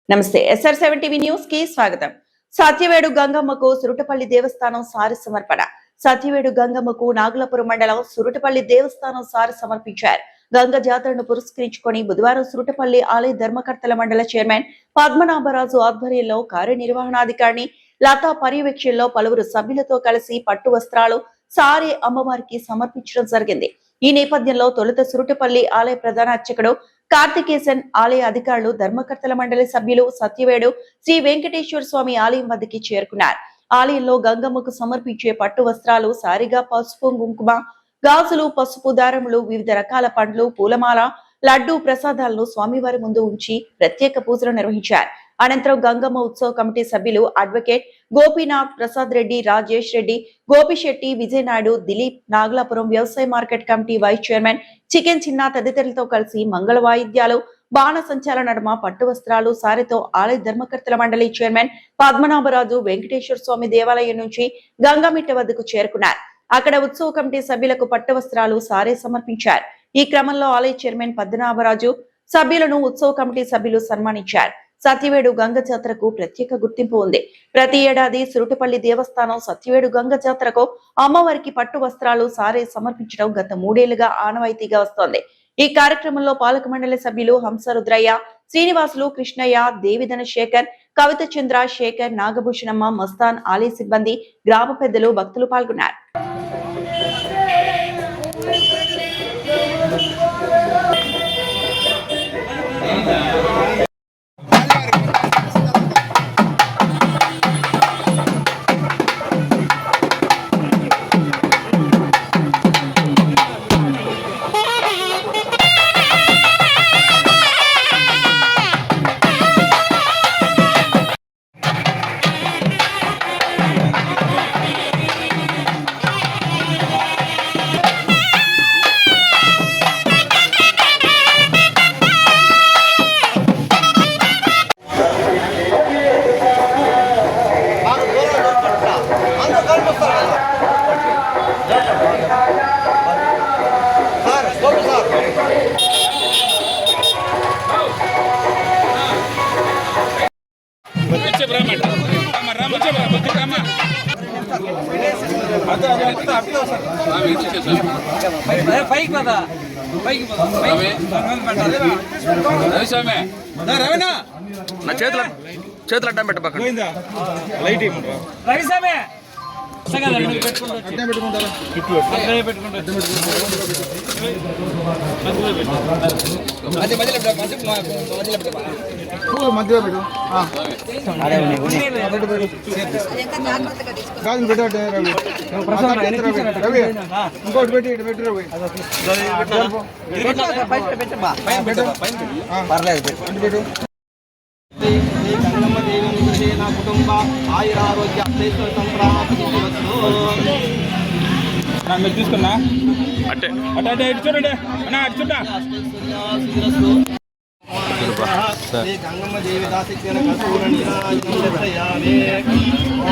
నమస్తే SR7 TV news కి స్వాగతం. సత్యవేడు గంగమ్మకు సురుటపల్లి దేవస్థానం సారి సమర్పణ. సత్యవేడు గంగమ్మకు నాగలాపురం మండలం సురుటపల్లి దేవస్థానం సారి సమర్పించారు. గంగ జాతరను పురస్కరించుకొని బుధవారం సురుటపల్లి ఆలయ ధర్మకర్తల మండల చైర్మన్ పద్మనాభరాజు ఆధ్వర్యంలో కార్యనిర్వహణాధికారిని లతా పర్యవేక్షణలో పలువురు సభ్యులతో కలిసి పట్టు వస్త్రాలు సారి అమ్మవారికి సమర్పించడం జరిగింది. ఈ నేపథ్యంలో తొలుత సురుటపల్లి ఆలయ ప్రధాన అర్చకుడు కార్తికేశన్, ఆలయ అధికారులు, ధర్మకర్తల మండలి సభ్యులు సత్యవేడు శ్రీ వెంకటేశ్వర స్వామి ఆలయం వద్దకి చేరుకున్నారు. ఆలయంలో గంగమ్మకు సమర్పించే పట్టు వస్త్రాలు, సారిగా పసుపు, కుంకుమ, గాజులు, పసుపు దారములు, వివిధ రకాల పండ్లు, పూలమాల, లడ్డు ప్రసాదాలను స్వామివారి ముందు ఉంచి ప్రత్యేక పూజలు నిర్వహించారు. అనంతరం గంగమ్మ ఉత్సవ కమిటీ సభ్యులు అడ్వకేట్ గోపీనాథ్, ప్రసాద్ రెడ్డి, రాజేష్ రెడ్డి, గోపిశెట్టి, విజయనాయుడు, దిలీప్, నాగలాపురం వ్యవసాయ market committee vice chairman chicken Chinna తదితరులతో కలిసి మంగళ వాయిద్యాలు, బాణ సంచాల నడుమ పట్టు వస్త్రాలు సారితో ఆలయ ధర్మకర్తల మండలి చైర్మన్ పద్మనాభరాజు వెంకటేశ్వర స్వామి దేవాలయం నుంచి గంగమిట్ట వద్దకు చేరుకున్నారు. అక్కడ ఉత్సవ కమిటీ సభ్యులకు పట్టు వస్త్రాలు సారే సమర్పించారు. ఈ క్రమంలో ఆలయ చైర్మన్ పద్మనాభరాజు సభ్యులను ఉత్సవ కమిటీ సభ్యులు సన్మానించారు. సత్యవేడు గంగ జాతరకు ప్రత్యేక గుర్తింపు ఉంది. ప్రతి ఏడాది సురుటపల్లి దేవస్థానం సత్యవేడు గంగ జాతరకు అమ్మవారికి పట్టు వస్త్రాలు సారే సమర్పించడం గత 3 ఏళ్లుగా ఆనవాయితీగా వస్తోంది. ఈ కార్యక్రమంలో పాలక మండలి సభ్యులు హంస రుద్రయ్య, శ్రీనివాసులు, కృష్ణయ్య, దేవిధన శేఖర్, కవిత చంద్ర, శేఖర్, నాగభూషణమ్మ, మస్తాన్, ఆలయ సిబ్బంది, గ్రామ పెద్దలు, భక్తులు పాల్గొన్నారు. నా చేతులు అడ్డం పెట్ట పక్కన మధ్యలో పెట్టు గాజులు పెట్టే రవి ఇంకోటి పెట్టి ఇటు పెట్టి రవి పర్లేదు పెట్టు గంగమ్మ దేవి నా కుటుంబ ఆయురారోగ్య మీరు తీసుకున్నా అట్టే అటే ఇటు చూడండి అన్నా అటు చూడ గంగమ్మ దేవి దాసిక్యన కసూరణి రాజయామే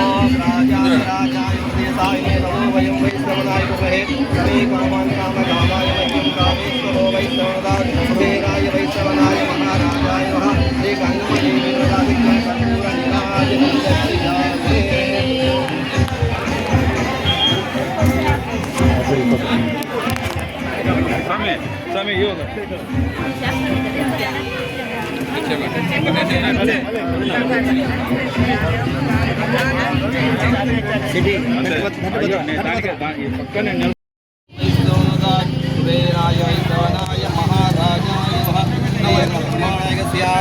ఓం రాజాయ రాజాయ దేశాయ నమో వయం వైష్ణవనాయ కుమహే శ్రీ పరమాన్ రామ గామాయ వయం కామేశ్వరో వైష్ణవదాయ దేవాయ వైష్ణవనాయ మహారాజాయ నమః శ్రీ గంగమ్మ దేవి దాసిక్యన కసూరణి రాజయామే Sami yoga.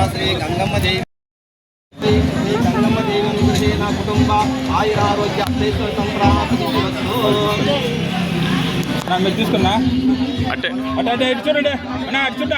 శ్రీ గంగమ్మ దేవి నా కుటుంబ ఆయురారోగ్య సంప్రాప్తి మీరు తీసుకున్నా అట్టే అటే ఇటు చూడండి అన్నా అటు చూడ